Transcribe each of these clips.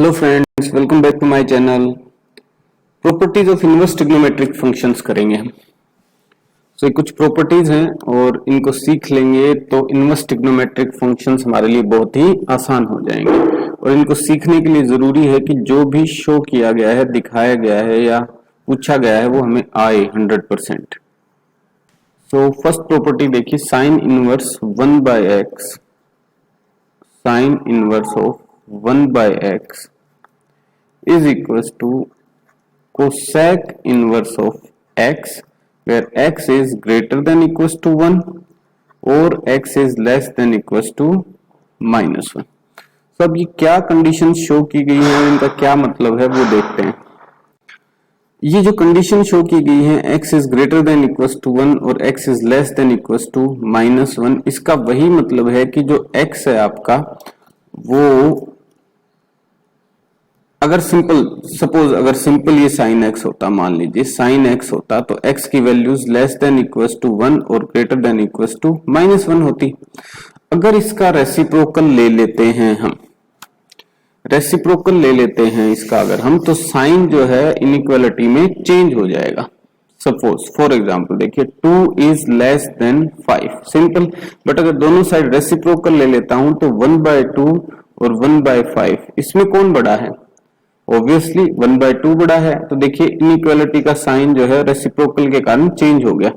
Hello friends, welcome back to my channel. Properties of inverse trigonometric functions करेंगे हम। ये कुछ प्रॉपर्टीज हैं और इनको सीख लेंगे तो इनवर्स ट्रिग्नोमेट्रिक फंक्शंस हमारे लिए बहुत ही आसान हो जाएंगे। और इनको सीखने के लिए जरूरी है कि जो भी शो किया गया है, दिखाया गया है या पूछा गया है वो हमें आए 100%। सो फर्स्ट प्रॉपर्टी देखिए, sine inverse 1/x, sign inverse of 1/x is equals to cosec inverse of x where x is greater than equals to 1 or x is less than equals to -1। तो अब ये क्या condition show की गई है और इनका क्या मतलब है वो देखते हैं। ये जो कंडीशन शो की गई है x is greater than equals to 1 और x is less than equals to -1, इसका वही मतलब है कि जो x है आपका वो अगर सिंपल ये साइन एक्स होता, मान लीजिए साइन एक्स होता तो एक्स की values less than equals to 1 और ग्रेटर देन इक्वल्स टू -1 होती। अगर इसका रेसिप्रोकल ले लेते हैं इसका अगर हम, तो साइन जो है इनइक्वालिटी में चेंज हो जाएगा। सपोज फॉर एग्जांपल देखिए 2 is less than 5, simple. But अगर दोनों साइड रेसिप्रोकल ले लेता हूं तो 1/2 और 1/5, इसमें कौन बड़ा है? ऑब्वियसली 1/2 बड़ा है। तो देखिए इनइक्वालिटी का साइन जो है रेसिप्रोकल के कारण चेंज हो गया।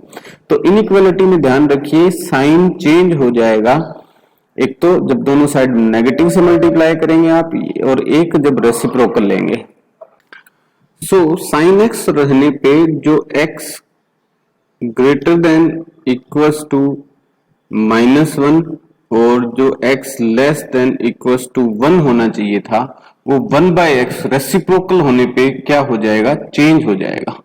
तो इनइक्वालिटी में ध्यान रखिए साइन चेंज हो जाएगा, एक तो जब दोनों साइड नेगेटिव से मल्टीप्लाई करेंगे आप, और एक जब रेसिप्रोकल लेंगे। सो साइन एक्स रहने पे जो x greater than equals to -1 और जो x less than equals to 1 होना चाहिए था, वो 1/x रेसिप्रोकल होने पे क्या हो जाएगा? चेंज हो जाएगा।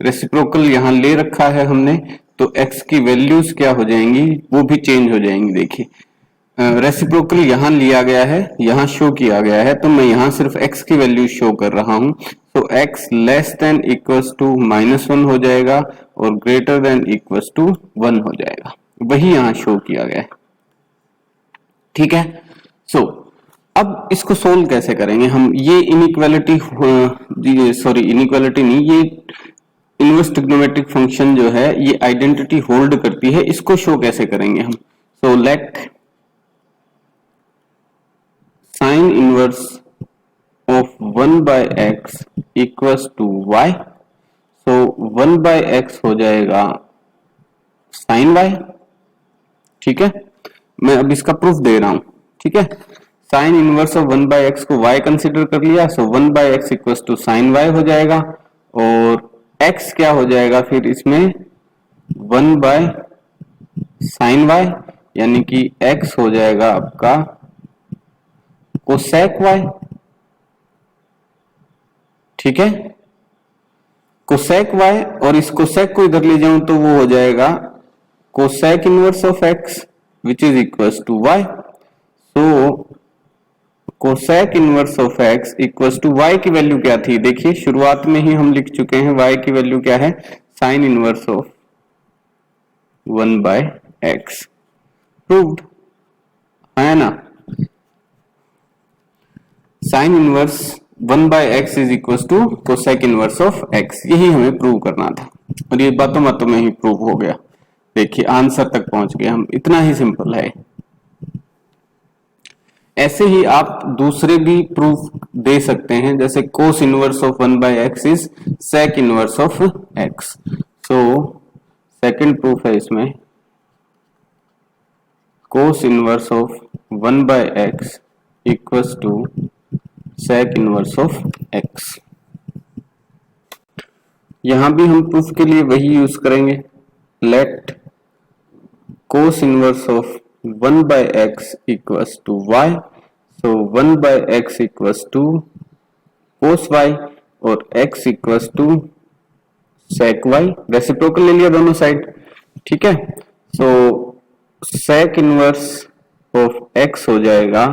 रेसिप्रोकल यहां ले रखा है हमने, तो x की वैल्यूज क्या हो जाएंगी? वो भी चेंज हो जाएंगी। देखिए रेसिप्रोकल यहां लिया गया है, यहां शो किया गया है, तो मैं यहां सिर्फ x की वैल्यू शो कर रहा हूं। तो x less than equals to -1 हो जाएगा और ग्रेटर देन इक्वल्स टू 1 हो जाएगा। वही यहां शो किया गया है, ठीक है। सो अब इसको सोल्व कैसे करेंगे हम? ये इनइक्वालिटी नहीं, ये इनवर्स ट्रिग्नोमेट्रिक फंक्शन जो है ये आइडेंटिटी होल्ड करती है, इसको शो कैसे करेंगे हम? So let sine inverse of 1/x equals to y। So 1/x हो जाएगा साइन y, ठीक है। मैं अब इसका प्रूफ दे रहा हूं, ठीक है। साइन इनवर्स ऑफ 1/x को y कंसीडर कर लिया, so 1/x equals to sine y हो जाएगा। और x क्या हो जाएगा फिर इसमें? 1/sin y, यानी कि x हो जाएगा आपका कोसेक y, ठीक है। कोसेक y, और इस कोसेक को इधर ले जाऊं तो वो हो जाएगा cosec inverse of x which is equals to y। so cosec inverse of x equals to y की वैल्यू क्या थी? देखिए शुरुआत में ही हम लिख चुके हैं, y की वैल्यू क्या है? Sine inverse of 1/x। Proved है ना? Sine inverse 1/x is equals to cosec inverse of x, यही हमें प्रूव करना था और ये बातों में ही प्रूव हो गया। देखिए आंसर तक पहुंच गए हम, इतना ही सिंपल है। ऐसे ही आप दूसरे भी प्रूफ दे सकते हैं, जैसे cos inverse of 1/x is sec inverse of x। So second proof है इसमें, cos inverse of 1/x equals to sec inverse of x। यहां भी हम प्रूफ के लिए वही यूज करेंगे, late cos inverse of 1/x equals to y। so 1/x equals to cos y और x equals to sec y। Reciprocal ले लिया दोनों साइड, ठीक है। so sec inverse of x हो जाएगा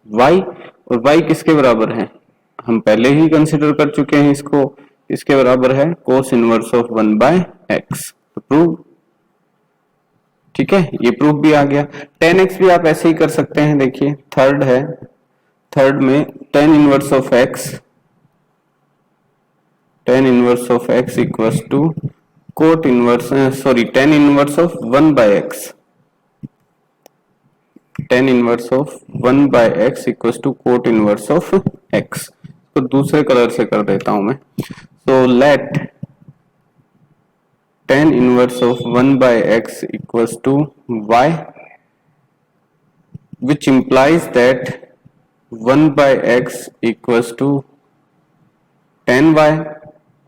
y, और y किसके बराबर है? हम पहले ही कंसिडर कर चुके हैं इसको, इसके बराबर है cos इनवर्स ऑफ 1/x। तो प्रूव, ठीक है, ये प्रूफ भी आ गया। 10x भी आप ऐसे ही कर सकते हैं। देखिए थर्ड है थर्ड में tan inverse of x, tan inverse of x equals to cot inverse tan inverse of 1 by x, tan inverse of 1 by x equals to cot inverse of x। तो दूसरे कलर से कर देता हूं मैं। So let tan inverse of 1 by x equals to y, which implies that 1 by x equals to tan y,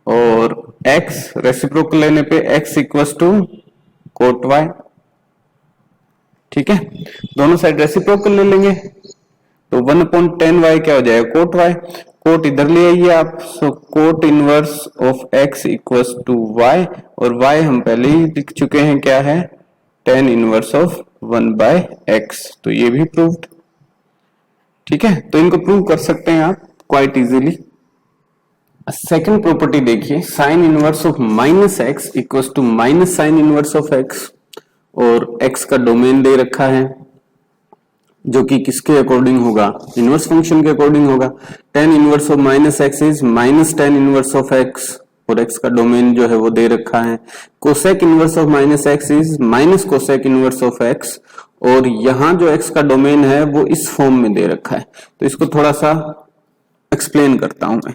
और x reciprocal लेने पे x equals to cot y। ठीक है, दोनों साइड रेसिप्रोकल ले लेंगे तो 1/tan y क्या हो जाएगा, कोट y। कोट इधर ले आइए आप, so cot inverse of x equals to y, और y हम पहले ही लिख चुके हैं क्या है, tan inverse of 1 by x। तो ये भी प्रूव्ड। ठीक है, तो इनको प्रूव कर सकते हैं आप क्वाइट इजीली। सेकंड प्रॉपर्टी देखिए, sine inverse of minus x equals to minus sine inverse of x, और x का डोमेन दे रखा है जो कि किसके अकॉर्डिंग होगा, इनवर्स फंक्शन के अकॉर्डिंग होगा। tan inverse of minus x is minus tan inverse of x, और x का डोमेन जो है वो दे रखा है। Cosec inverse of minus x is minus cosec inverse of x, और यहां जो x का डोमेन है वो इस फॉर्म में दे रखा है। तो इसको थोड़ा सा एक्सप्लेन करता हूं मैं।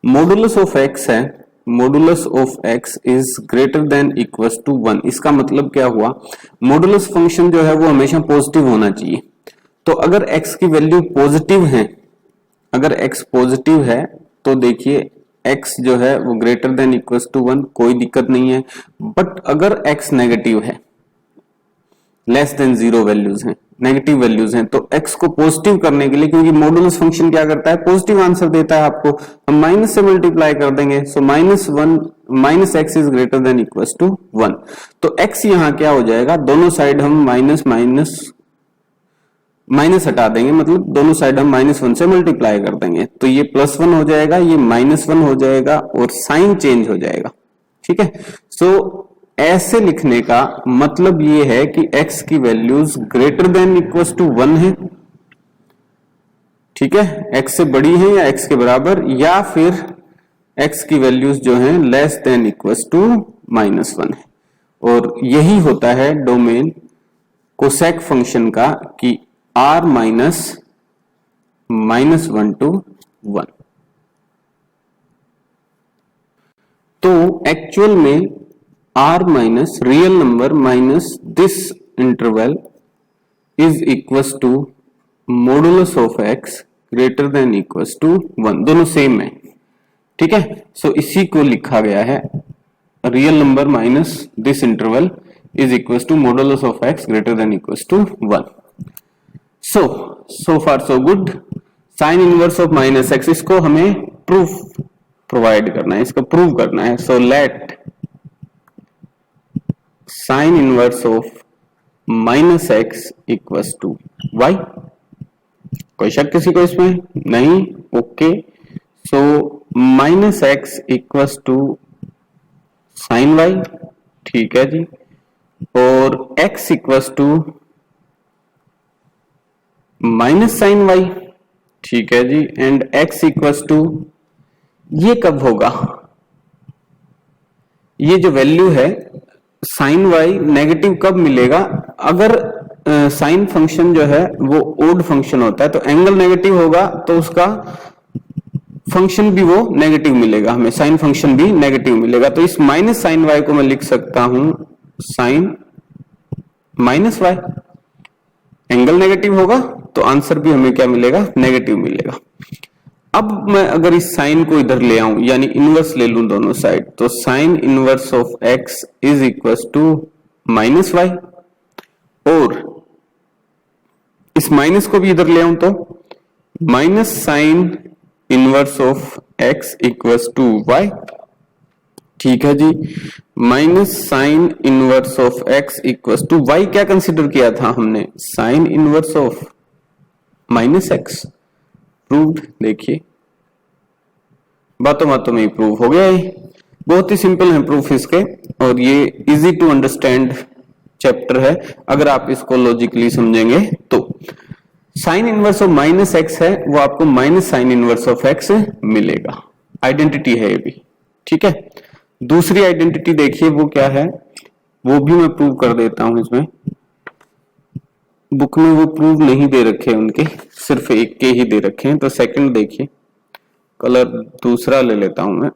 मॉडुलस ऑफ x है, modulus of x is greater than equals to 1। इसका मतलब क्या हुआ, मॉडुलस फंक्शन जो है वो हमेशा पॉजिटिव होना चाहिए। तो अगर x की वैल्यू पॉजिटिव है, अगर x पॉजिटिव है तो देखिए x जो है वो ग्रेटर देन इक्वल्स टू 1, कोई दिक्कत नहीं है। बट अगर x नेगेटिव है, लेस देन 0 वैल्यूज हैं, नेगेटिव वैल्यूज हैं, तो x को पॉजिटिव करने के लिए, क्योंकि मॉडुलस फंक्शन क्या करता है, पॉजिटिव आंसर देता है आपको, हम माइनस से मल्टीप्लाई कर देंगे। So minus x is greater than equals to 1। तो x यहां क्या हो जाएगा, दोनों साइड हम माइनस हटा देंगे, मतलब दोनों साइड हम -1 से मल्टीप्लाई कर देंगे। तो ये +1 हो जाएगा, ये -1 हो जाएगा, और साइन चेंज हो जाएगा। ठीक है, सो ऐसे लिखने का मतलब ये है कि x की values greater than equals to 1 है। ठीक है, x से बड़ी है या x के बराबर, या फिर x की वैल्यूज जो हैं लेस देन इक्वल्स टू -1 है। और यही होता है डोमेन कोसेक फंक्शन का कि r -1 to 1। तो एक्चुअल में r minus real number minus this interval is equals to modulus of x greater than equals to 1, दोनों सेम है। ठीक है, सो इसी को लिखा गया है, real number minus this interval is equals to modulus of x greater than equals to 1। So far so good. Sine inverse of minus x, इसको हमें प्रूफ प्रोवाइड करना है, इसको प्रूव करना है। So let sine inverse of minus x equals to y. कोई शक किसी को इसमें नहीं? Okay, so minus x equals to sine y. ठीक है जी, और x equals to minus sine y. ठीक है जी, एंड x इक्वल्स टू, ये कब होगा, ये जो वैल्यू है साइन वाई नेगेटिव कब मिलेगा, अगर साइन फंक्शन जो है वो ओड फंक्शन होता है, तो एंगल नेगेटिव होगा तो उसका फंक्शन भी वो नेगेटिव मिलेगा, हमें साइन फंक्शन भी नेगेटिव मिलेगा। तो इस माइनस साइन वाई को मैं लिख सकता हूं sine minus y, angle negative होगा तो आंसर भी हमें क्या मिलेगा, नेगेटिव मिलेगा। अब मैं अगर इस साइन को इधर ले आऊं, यानी इनवर्स ले लूं दोनों साइड, तो sine inverse of x is equals to minus y, और इस माइनस को भी इधर ले आऊं तो minus sine inverse of x equals to y। ठीक है जी, minus sine inverse of x equals to y क्या कंसिडर किया था हमने, sine inverse of minus x। Proved, देखिए बातों बातों में ही प्रूव हो गया है। बहुत ही सिंपल है प्रूफ इसके, और ये इजी टू अंडरस्टैंड चैप्टर है अगर आप इसको लॉजिकली समझेंगे तो। Sine inverse of minus x है वो आपको minus sine inverse of x मिलेगा। आइडेंटिटी है ये भी, ठीक है। दूसरी आइडेंटिटी देखिए वो क्या है, वो भी मैं प्रूव कर देता हूं। इसमें बुक में वो प्रूव नहीं दे रखे उनके, सिर्फ एक के ही दे रखे हैं। तो सेकंड देखिए, कलर दूसरा ले लेता हूं मैं।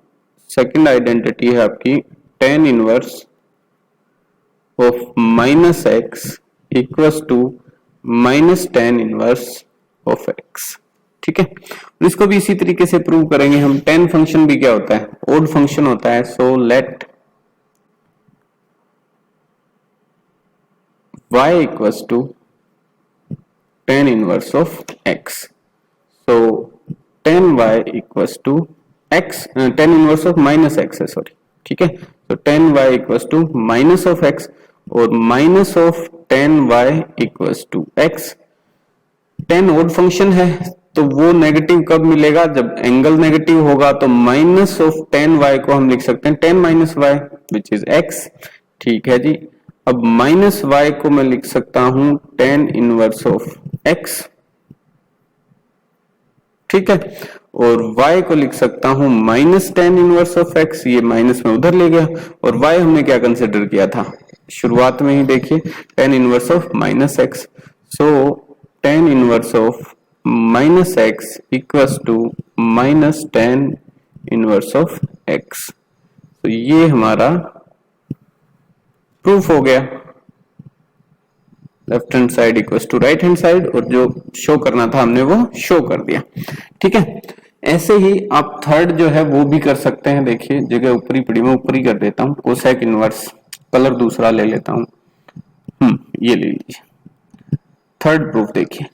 सेकंड आइडेंटिटी है आपकी tan inverse of minus x equals to minus tan inverse of x, ठीक है। इसको भी इसी तरीके से प्रूव करेंगे हम। tan फंक्शन भी क्या होता है, ओड फंक्शन होता है। So let y equals to tan inverse of x। So tan y equals to x, tan inverse of minus x है, सॉरी, ठीक है। तो tan y equals to minus of x और minus of tan y equals to x। tan odd function है तो वो negative कब मिलेगा, जब एंगल नेगेटिव होगा। तो माइनस ऑफ tan y को हम लिख सकते हैं tan minus y which is x, ठीक है जी। अब माइनस y को मैं लिख सकता हूं tan इनवर्स ऑफ x, ठीक है। और y को लिख सकता हूं minus tan inverse of x, ये माइनस में उधर ले गया। और y हमने क्या कंसिडर किया था शुरुआत में ही, देखिए tan inverse of minus x। So tan inverse of minus x equals to minus tan inverse of x। तो ये हमारा प्रूफ हो गया, left hand side equals to right hand side, और जो शो करना था हमने वो शो कर दिया, ठीक है। ऐसे ही आप थर्ड जो है वो भी कर सकते हैं। देखिए जगह ऊपरी पड़ी, मैं ऊपरी कर देता हूं। कोसेक इनवर्स, कलर दूसरा ले लेता हूं, ये ले लीजिए। थर्ड प्रूफ देखिए,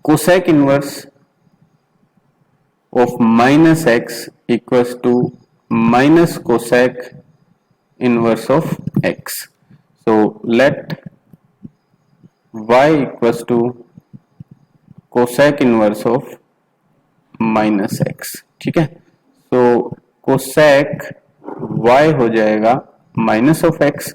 cosec inverse of minus x equals to minus cosec inverse of x. So let y equals to cosec inverse of minus x, ठीक है। सो कोसेक y हो जाएगा माइनस ऑफ एक्स,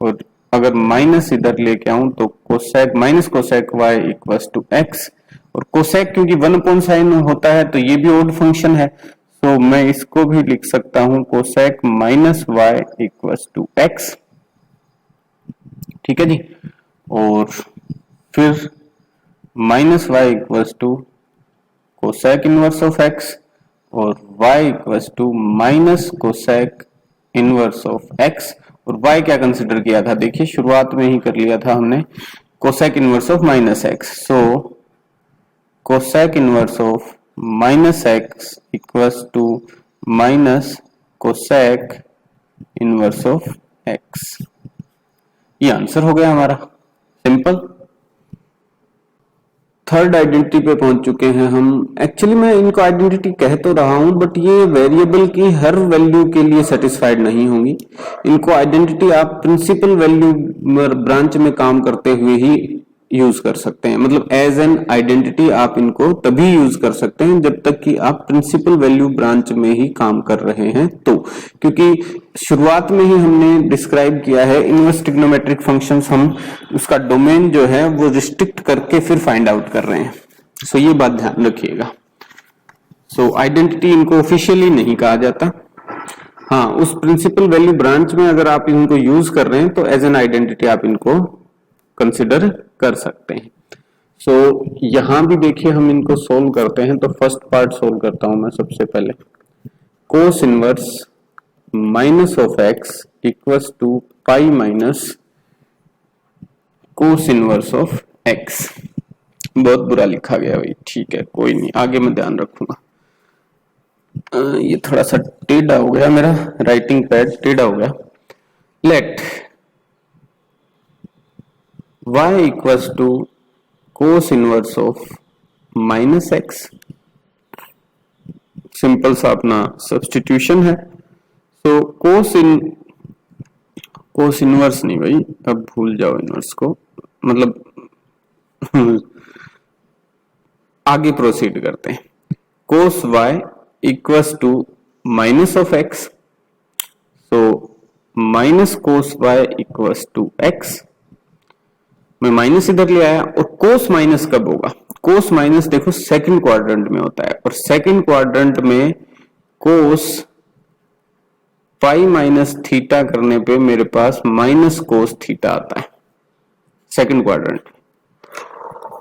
और अगर माइनस इधर लेके आऊं तो cosec minus cosec y equals to x. और कोसेक क्योंकि 1/sin होता है तो ये भी ओड फंक्शन है, तो मैं इसको भी लिख सकता हूं cosec minus y equals to x, ठीक है जी। और फिर minus y equals to cosec inverse of x, और y equals to minus cosec inverse of x। और y क्या कंसिडर किया था, देखिए शुरुआत में ही कर लिया था हमने, cosec inverse of minus x. So cosec inverse of minus x equals to minus cosec inverse of x. ये आंसर हो गया हमारा, सिंपल। थर्ड आइडेंटिटी पे पहुंच चुके हैं हम। एक्चुअली मैं इनको आइडेंटिटी कह तो रहा हूं, बट ये वेरिएबल की हर वैल्यू के लिए सेटिस्फाइड नहीं होंगी। इनको आइडेंटिटी आप प्रिंसिपल वैल्यू ब्रांच में काम करते हुए ही यूज कर सकते हैं। मतलब एज एन आइडेंटिटी आप इनको तभी यूज कर सकते हैं जब तक कि आप प्रिंसिपल वैल्यू ब्रांच में ही काम कर रहे हैं, तो क्योंकि शुरुआत में ही हमने डिस्क्राइब किया है इनवर्स ट्रिग्नोमेट्रिक फंक्शंस, हम उसका डोमेन जो है वो रिस्ट्रिक्ट करके फिर फाइंड आउट कर रहे हैं। सो ये बात ध्यान रखिएगा। सो आइडेंटिटी इनको ऑफिशियली नहीं कहा जाता। हाँ, उस प्रिंसिपल वैल्यू ब्रांच में अगर आप इनको यूज कर रहे हैं तो एज एन आइडेंटिटी आप इनको कंसिडर कर सकते हैं। सो यहां भी देखिए हम इनको सोल्व करते हैं। तो फर्स्ट पार्ट सोल्व करता हूं मैं सबसे पहले। Cos inverse minus of x equals to pi minus cos inverse of x. बहुत बुरा लिखा गया भाई, ठीक है कोई नहीं, आगे मैं ध्यान रखूंगा। ये थोड़ा सा टेढ़ा हो गया, मेरा राइटिंग पैड टेढ़ा हो गया। Let y equals to cos inverse of minus x. Simple सा अपना सब्स्टिट्यूशन है। तो कोस इनवर्स नहीं भाई, अब भूल जाओ इनवर्स को, मतलब आगे प्रोसीड करते हैं। Cos y equals to minus of x. So minus cos y equals to x. मैं माइनस इधर ले आया, और कोस माइनस कब होगा, कोस माइनस देखो सेकंड क्वाड्रेंट में होता है, और सेकंड क्वाड्रेंट में कोस पाई माइनस थीटा करने पे मेरे पास माइनस कोस थीटा आता है सेकंड क्वाड्रेंट।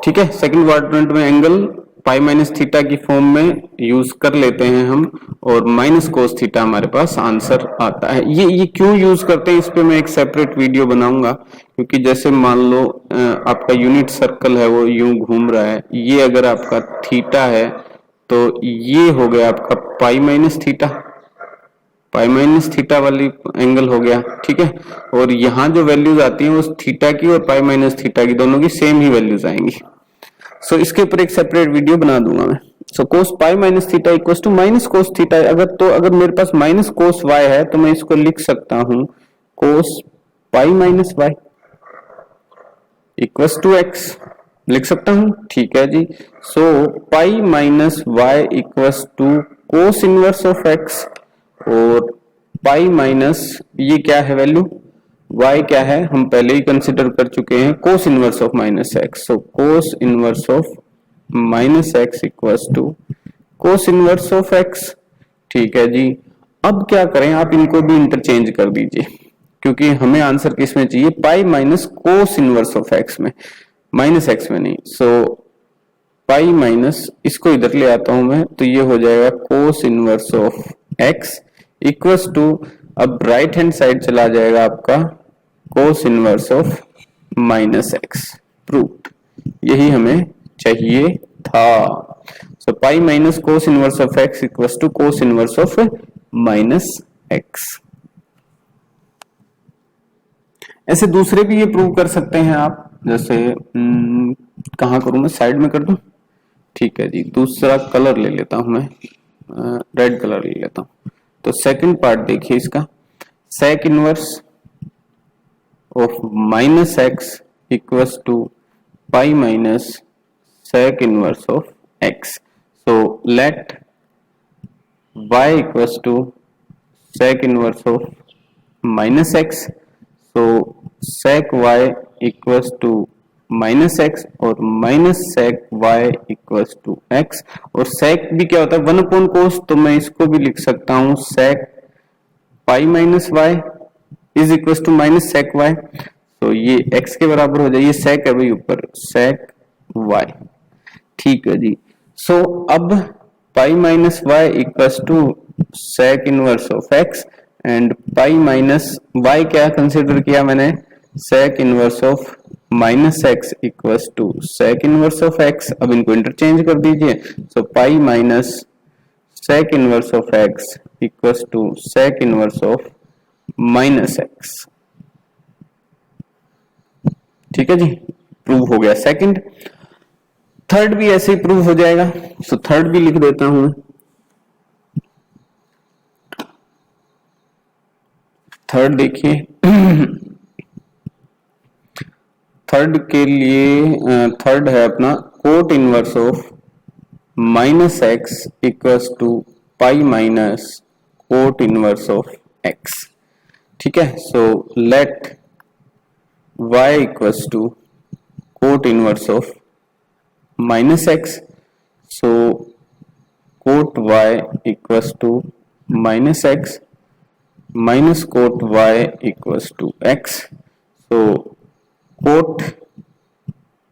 ठीक है, सेकंड क्वाड्रेंट में एंगल पाई माइनस थीटा की फॉर्म में यूज कर लेते हैं हम, और माइनस कोस थीटा हमारे पास आंसर आता है। ये क्यों यूज करते हैं इस पे मैं एक सेपरेट वीडियो बनाऊंगा, क्योंकि जैसे मान लो आपका यूनिट सर्कल है वो यूं घूम रहा है, ये अगर आपका थीटा है तो ये हो गया आपका पाई माइनस थीटा, पाई माइनस थीटा वाली एंगल हो गया। ठीक है, और यहाँ जो वैल्यूज आती हैं उस थीटा की और पाई माइनस थीटा की दोनों की सेम ही वैल्यूज आएंगी। सो इसके ऊपर एक सेपरेट वीडियो बना दूंगा मैं। So cos pi minus theta equal to minus cos theta, अगर मेरे पास माइनस कोस वाई है तो मैं इसको लिख सकता हूं cos pi minus y equal to x, लिख सकता हूं। ठीक है जी, so pi minus y equal to cos inverse of x, और पाई माइनस ये क्या है वैल्यू, y क्या है हम पहले ही कंसिडर कर चुके हैं, cos inverse of minus x. So cos inverse of minus x equals to cos inverse of x. ठीक है जी, अब क्या करें, आप इनको भी इंटरचेंज कर दीजिए, क्योंकि हमें आंसर किस में चाहिए, पाई minus cos inverse of x में, माइनस एक्स में नहीं। सो पाई माइनस, इसको इधर ले आता हूं मैं, तो ये हो जाएगा cos inverse of x equals to, अब राइट हैंड साइड चला जाएगा आपका cos inverse of minus x. Proved, यही हमें चाहिए था। So pi minus cos inverse of x equals to cos inverse of minus x. ऐसे दूसरे भी ये प्रूव कर सकते हैं आप, जैसे कहां करूं मैं, साइड में कर दूं। ठीक है जी, दूसरा कलर ले लेता हूं मैं, रेड कलर ले लेता हूं। तो सेकंड पार्ट देखिए इसका, sec inverse of minus x equals to pi minus sec inverse of x. So let y equals to sec inverse of minus x, so sec y equals to minus x, और minus sec y equals to x. और sec भी क्या होता है, 1 कोस, तो मैं इसको भी लिख सकता हूं sec pi minus y is equal to minus sec y. तो ये x के बराबर हो जाए, ये सेक है भाई ऊपर, सेक y। ठीक है जी, सो अब pi minus y equal to sec inverse of x, and pi minus y क्या कंसिडर किया मैंने, sec inverse of minus x equal to sec inverse of x. अब इनको इंटरचेंज कर दीजिए, so pi minus sec inverse of x equal to sec inverse of minus x. ठीक है जी, prove हो गया सेकंड। थर्ड भी ऐसे ही प्रूव हो जाएगा, सो थर्ड भी लिख देता हूं। थर्ड देखिए, थर्ड के लिए थर्ड है अपना cot inverse of minus x equals to pi minus cot inverse of x. ठीक है, so let y equals to cot inverse of minus x, so cot y equals to minus x minus cot y equals to x. So cot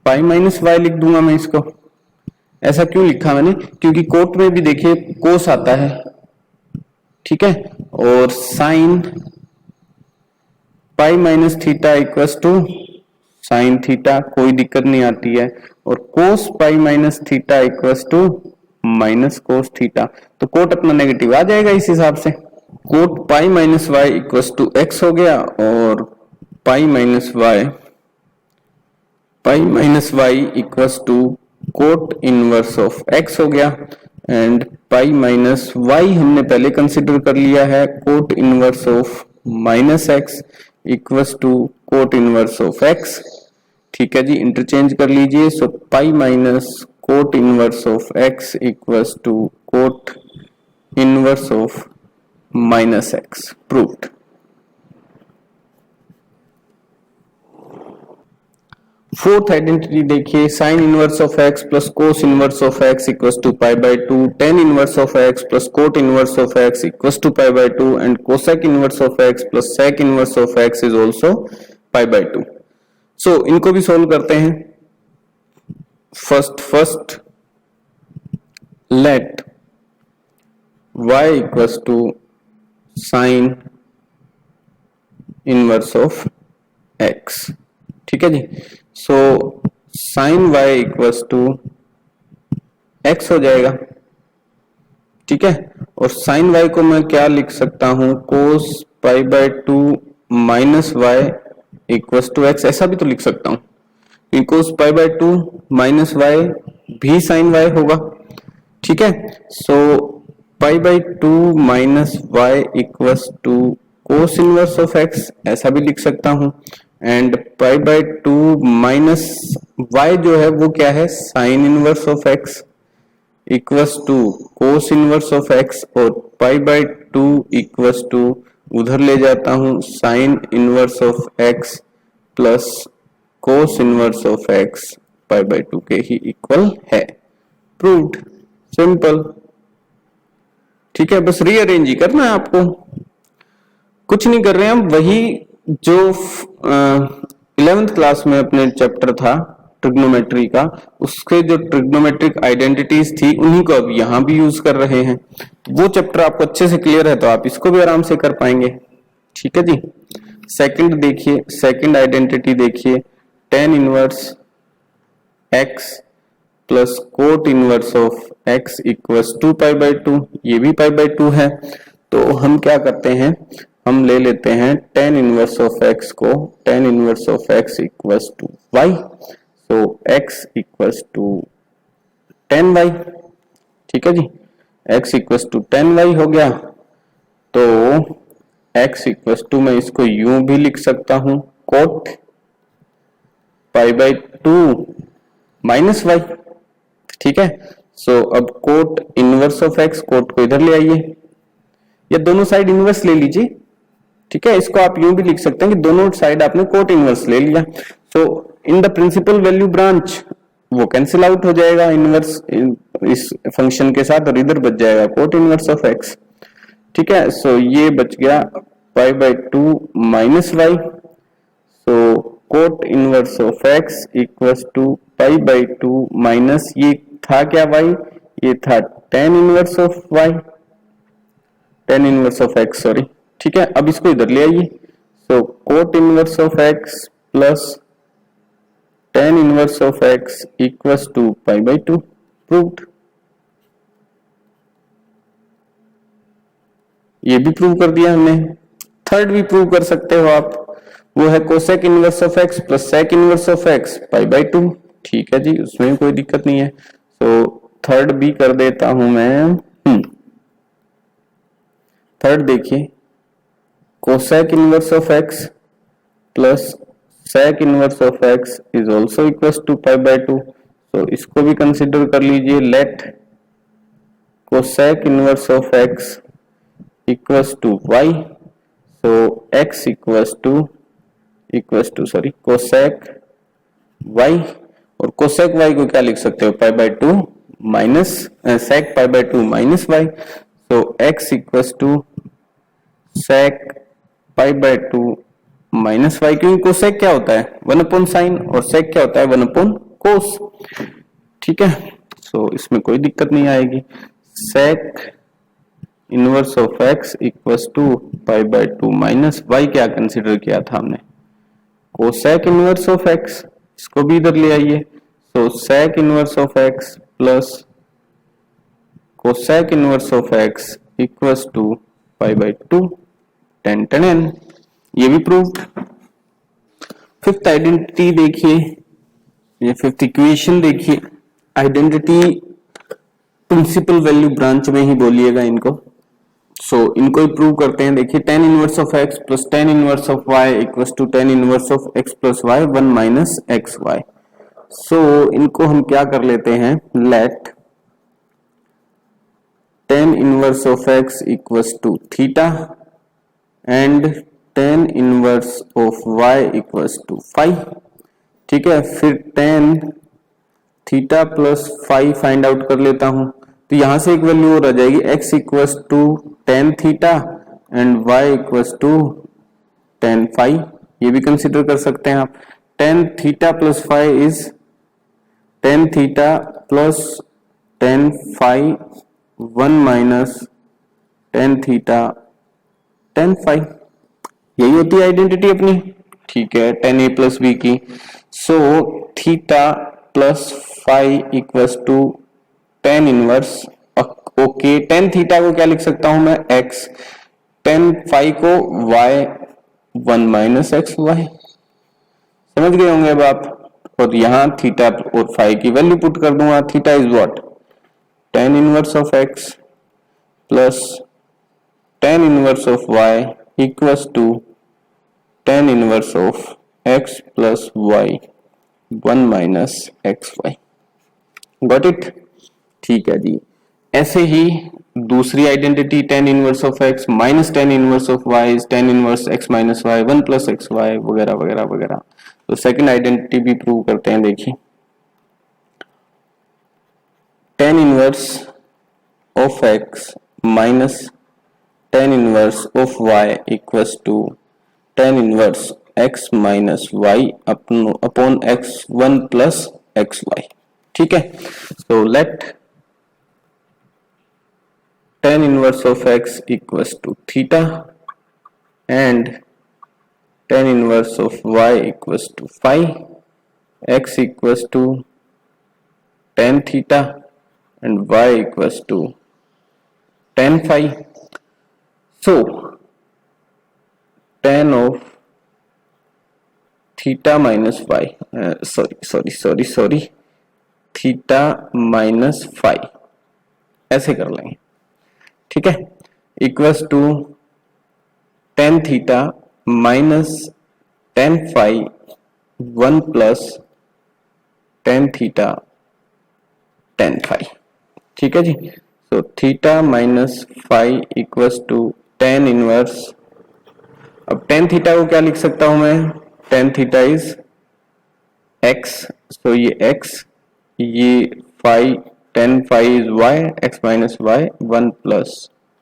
pi minus y लिख दूंगा मैं इसको। ऐसा क्यों लिखा मैंने, क्योंकि कोट में भी देखिए कोस आता है, ठीक है, और sine pi minus theta equals to sine theta, कोई दिक्कत नहीं आती है, और cos pi minus theta equals to minus cos theta, तो कोट अपना नेगेटिव आ जाएगा इस हिसाब से। Cot pi minus y equals to x हो गया, और pi minus y equals to cot inverse of x हो गया, एंड पाई माइनस वाई हमने पहले कंसिडर कर लिया है cot inverse of minus x equals to cot inverse of x. ठीक है जी, इंटरचेंज कर लीजिए, so pi minus cot inverse of x equals to cot inverse of minus x. Proved. Fourth identity देखिए, sine inverse of x plus cos inverse of x equals to pi by 2, tan inverse of x plus cot inverse of x equals to pi by 2 and cosec inverse of x plus sec inverse of x is also pi by 2। So इनको भी solve करते हैं। First let y equals to sine inverse of x, ठीक है जी। So sine y equals to x हो जाएगा, ठीक है। और साइन y को मैं क्या लिख सकता हूं, cos pi by 2 minus y equals to x, ऐसा भी तो लिख सकता हूं। Cos pi by 2 minus y भी साइन y होगा, ठीक है। So pi by 2 minus y equals to cos inverse of x, ऐसा भी लिख सकता हूं। And pi by 2 minus y जो है वो क्या है, sine inverse of x equals to cos inverse of x, और पाई बाय 2 इक्वल्स टू उधर ले जाता हूं sign inverse of x plus cos inverse of x pi by 2 के ही इक्वल है। प्रूव्ड, सिंपल, ठीक है। बस रीअरेंज ही करना है आपको, कुछ नहीं कर रहे हैं हम। वही जो 11th क्लास में अपने चैप्टर था ट्रिग्नोमेट्री का, उसके जो ट्रिग्नोमेट्रिक आइडेंटिटीज थी उन्हीं को अब यहां भी यूज कर रहे हैं। वो चैप्टर आपको अच्छे से क्लियर है तो आप इसको भी आराम से कर पाएंगे, ठीक है जी। सेकंड देखिए, सेकंड आइडेंटिटी देखिए, tan inverse x plus cot inverse of x equals to pi by 2, ये भी पाई बाय 2 है। तो हम क्या करते हैं, हम ले लेते हैं टेन इनवर्स ऑफ x को, tan inverse of x equals to y, so x equals to 10y, ठीक है जी। x इक्वल्स टू 10y हो गया। तो x इक्वल्स टू, मैं इसको यूं भी लिख सकता हूं, cot pi by 2 minus y, ठीक है। सो अब cot inverse of x, cot को इधर ले आइए, या दोनों साइड इनवर्स ले लीजिए, ठीक है। इसको आप यूं भी लिख सकते हैं कि दोनों साइड आपने कोट इनवर्स ले लिया। So in the principal value branch वो कैंसिल आउट हो जाएगा इनवर्स इस फंक्शन के साथ, और इधर बच जाएगा कोट इनवर्स ऑफ x, ठीक है। सो ये बच गया pi by 2 minus y, so cot inverse of x equals to pi by 2 minus, ये था क्या y, ये था tan inverse of y, tan inverse of x, sorry, ठीक है। अब इसको इधर ले आइए, so cot inverse of x plus tan inverse of x equals to pi by 2, proved. ये भी प्रूव कर दिया हमने। थर्ड भी प्रूव कर सकते हो आप, वो है cosec inverse of x plus sec inverse of x pi by 2, ठीक है जी, उसमें कोई दिक्कत नहीं है। सो थर्ड भी कर देता हूं मैं। थर्ड देखिए, cosec inverse of x plus sec inverse of x is also equals to pi by 2, तो इसको भी कंसिडर कर लीजिए। Let cosec inverse of x equals to y, so x equals to sorry cosec y, और cosec y को क्या लिख सकते हो, pi by 2 minus sec pi by 2 minus y, so x equals to sec pi by 2 minus y, क्योंकि cosec क्या होता है 1 साइन, और सेक क्या होता है 1 कोस, ठीक है। सो इसमें कोई दिक्कत नहीं आएगी। Sec inverse of x equals to pi by 2 minus y, क्या कंसीडर किया था हमने, कोसेक इनवर्स ऑफ x, इसको भी इधर ले आइए। So sec inverse of x plus cosec inverse of x equals to pi by 2, 10 ये भी प्रूव्ड। फिफ्थ आइडेंटिटी देखिए, ये फिफ्थ इक्वेशन देखिए, आइडेंटिटी प्रिंसिपल वैल्यू ब्रांच में ही बोलिएगा इनको। सो इनको ही प्रूव करते हैं। देखिए tan inverse of x plus tan inverse of y equals to tan inverse of x plus y 1 minus x y. So इनको हम क्या कर लेते हैं, let tan inverse of x equals to theta and tan inverse of y equals to phi, ठीक है, फिर tan theta plus five find out कर लेता हूं, तो यहां से एक वैल्यू और आ जाएगी, x equals to tan theta and y equals to tan phi, ये भी कंसिडर कर सकते हैं आप। Tan theta plus phi is tan theta plus tan five, one minus tan theta tan phi, यही होती है आइडेंटिटी अपनी। ठीक है, टेन ए प्लस बी की। So theta plus phi equals to tan inverse, okay, tan theta को क्या लिख सकता हूं मैं, x, टेन फाइव को y, one minus x y, समझ गए होंगे अब आप। और यहां थीटा और फाइव की वैल्यू पुट कर दूंगा, theta is what, tan inverse of x plus tan inverse of y equals to tan inverse of x plus y, one minus x y. Got it? ठीक है जी। ऐसे ही दूसरी identity tan inverse of x minus tan inverse of y is tan inverse x minus y, one plus x y, वगैरह वगैरह वगैरह। तो सेकंड आइडेंटिटी भी प्रूव करते हैं, देखिए, tan inverse of x minus tan inverse of y equals to tan inverse x minus y upon x one plus x y. ठीक है, so let tan inverse of x equals to theta and tan inverse of y equals to phi, x equals to tan theta and y equals to tan phi. So tan of theta minus phi, sorry, theta minus phi, ऐसे कर लेंगे। ठीक है, equals to tan theta minus tan five, one plus tan theta tan five. ठीक है जी। So theta minus five equals to tan inverse, अब tan theta को क्या लिख सकता हूं मैं, tan theta is x, so ये एक्स, ये five, tan five is y, x minus y, one plus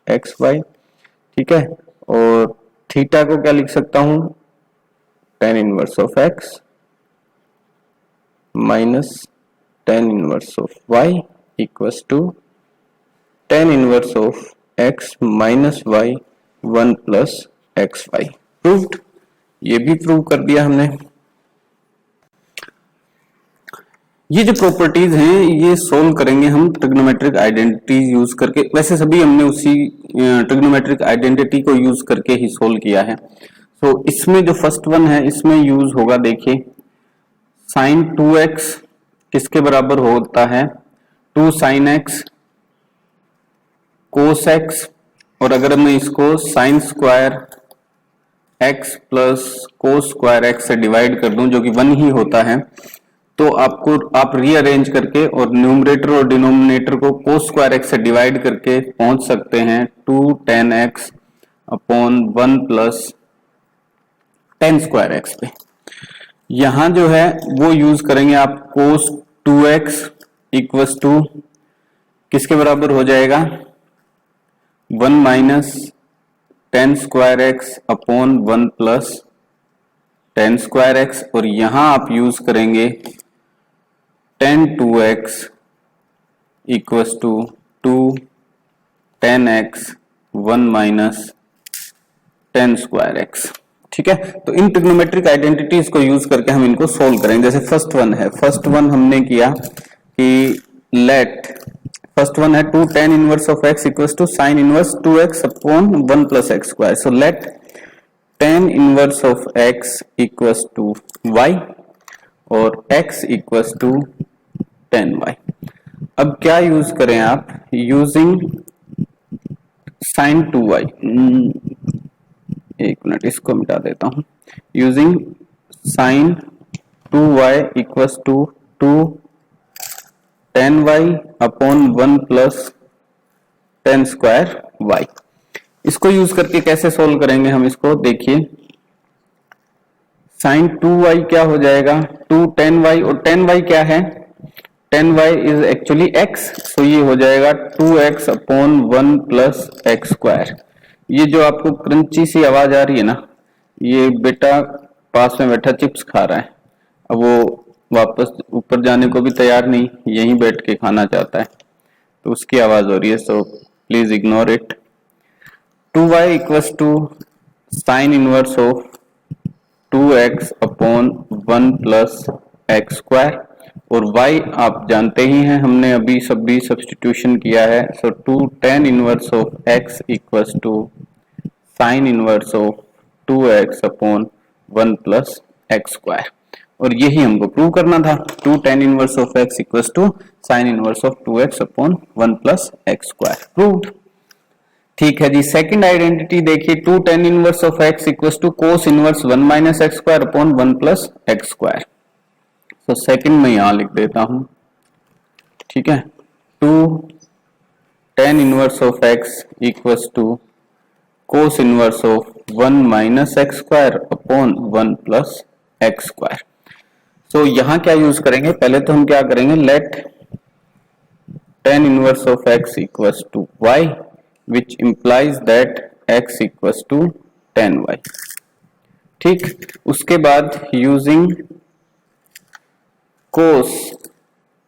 x y. ठीक है, और थीटा को क्या लिख सकता हूं, tan inverse of x minus tan inverse of y equals to tan inverse of x minus y, one plus x y. Proved, ये भी प्रूव कर दिया हमने। ये जो प्रॉपर्टीज हैं ये सोल्व करेंगे हम ट्रिग्नोमेट्रिक आइडेंटिटीज यूज करके। वैसे सभी हमने उसी ट्रिग्नोमेट्रिक आइडेंटिटी को यूज करके ही सोल्व किया है। तो इसमें जो फर्स्ट वन है इसमें यूज होगा, देखिए, साइन 2x किसके बराबर होता है, 2 साइन x कोस x, और अगर मैं इसको sine square x plus cos square x से डिवाइड कर दूं, जो कि 1 ही होता है, तो आप रीअरेंज करके और न्यूमरेटर और डिनोमिनेटर को कोस स्क्वायर एक्स से डिवाइड करके पहुंच सकते हैं 2 tan x upon 1 plus tan square x पे। यहां जो है वो यूज करेंगे आप, कोस 2x इक्वल्स टू किसके बराबर हो जाएगा, 1 minus tan square x upon 1 plus tan square x, और यहां आप यूज करेंगे tan 2x equals to 2 tan x 1 minus tan square x. ठीक है, तो इन ट्रिग्नोमेट्रिक आइडेंटिटीज को यूज करके हम इनको सोल्व करेंगे। जैसे फर्स्ट वन है, फर्स्ट वन हमने किया कि लेट, फर्स्ट वन है 2 tan inverse of x equals to sine inverse 2x upon 1 plus x square. So let tan inverse of x equals to y और x equals to tan y। अब क्या use करें आप, using sine 2y, एक minute इसको मिटा देता हूं, using sine 2y equals to 2 tan y upon 1 plus tan square y। इसको यूज करके कैसे सोल्व करेंगे हम इसको, देखिए, साइन 2y क्या हो जाएगा, 2 tan y, और tan y क्या है, tan y is actually x, तो ये हो जाएगा 2x upon 1 plus x square. ये जो आपको क्रंची सी आवाज आ रही है ना, ये बेटा पास में बैठा चिप्स खा रहा है, अब वो वापस ऊपर जाने को भी तैयार नहीं, यहीं बैठ के खाना चाहता है, तो उसकी आवाज हो रही है, so please ignore it. 2y equals to sine inverse of 2x upon 1 plus x square, और y आप जानते ही हैं, हमने अभी सभी सब्स्टिट्यूशन किया है, so 2 tan inverse of x equals to sine inverse of 2x upon 1 plus x square, और यही हमको प्रूव करना था। 2 tan inverse of x equals to sine inverse of 2x upon 1 plus x square, proved. ठीक है जी, second identity देखिए, 2 tan inverse of x equals to cos inverse 1 minus x square upon 1 plus x square. तो second में यहां लिख देता हूं, ठीक है, 2 tan inverse of x equals to cos inverse of 1 minus x square upon 1 plus x square. So यहां क्या यूज करेंगे, पहले तो हम क्या करेंगे, let tan inverse of x equals to y which implies that x equals to tan y। ठीक, उसके बाद using cos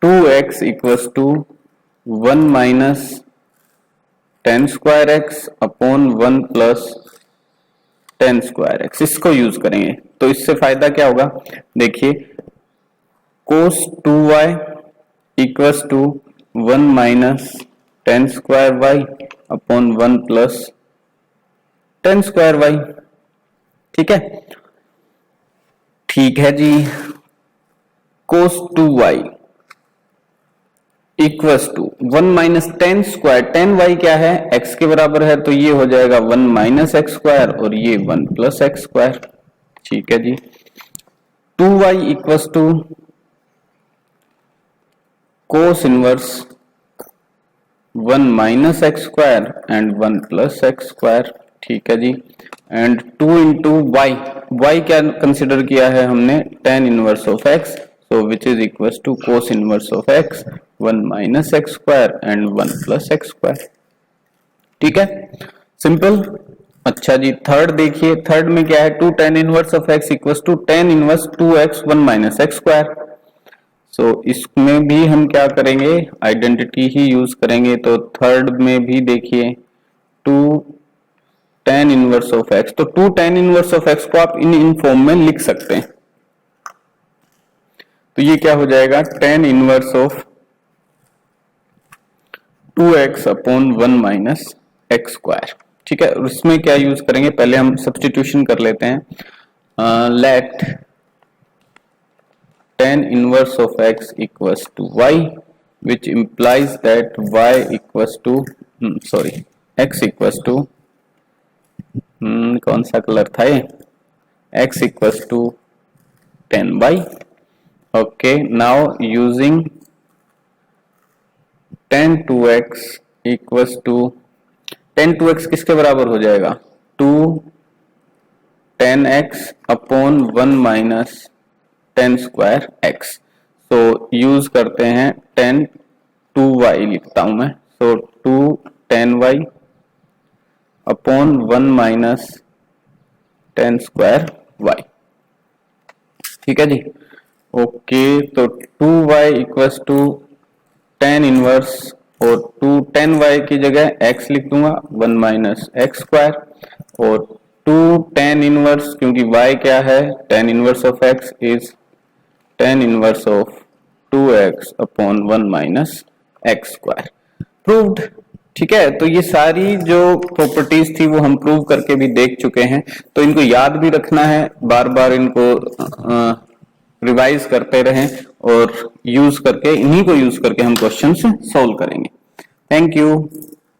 2x equals to 1 minus tan square x upon 1 plus tan square x, इसको यूज करेंगे। तो इससे फायदा क्या होगा, देखिए cos 2y equals to 1 minus tan square y upon 1 plus tan square y। ठीक है, ठीक है जी, cos 2y equals to 1 minus tan square, tan y क्या है, x के बराबर है, तो ये हो जाएगा 1 माइनस एक्स स्क्वायर, और ये 1 प्लस एक्स स्क्वायर। ठीक है जी, 2y equals to cos inverse 1 minus x square and 1 plus x square. ठीक है जी, एंड 2 इंटू वाई क्या कंसिडर किया है हमने, tan inverse of x, so which is equals to cos inverse of x 1 minus x square and 1 plus x square. ठीक है, simple. अच्छा जी, थर्ड देखिए, थर्ड में क्या है, 2 tan inverse of x equals to tan inverse 2x 1 minus x square. So इसमें भी हम क्या करेंगे, आइडेंटिटी ही यूज करेंगे। तो थर्ड में भी देखिए 2 tan इनवर्स ऑफ x, तो 2 tan इनवर्स ऑफ x को आप इन फॉर्म में लिख सकते हैं। तो ये क्या हो जाएगा, tan inverse of 2x upon 1 minus x square. ठीक है, उसमें क्या यूज करेंगे, पहले हम सब्स्टिट्यूशन कर लेते हैं। Let tan inverse of x equals to y, which implies that y equals to x equals to कौन सा कलर था ये, x equals to tan y। okay, now using tan 2x equals to tan 2x किसके बराबर हो जाएगा, 2 tan x upon 1 minus tan square x। सो use करते हैं tan 2y लिखता हूं मैं, सो 2 tan y upon 1 minus tan square y। ठीक है जी, ओके, तो 2y equals to tan inverse, और 2 tan y की जगह x लिख दूंगा 1 माइनस एक्स स्क्वायर, और 2 tan इनवर्स, क्योंकि y क्या है, tan inverse of x is tan inverse of 2x upon 1 minus x square, proved. ठीक है, तो ये सारी जो प्रॉपर्टीज थी वो हम प्रूव करके भी देख चुके हैं, तो इनको याद भी रखना है, बार बार इनको रिवाइज करते रहें, और यूज करके, इन्हीं को यूज करके हम क्वेश्चन सॉल्व करेंगे। Thank you.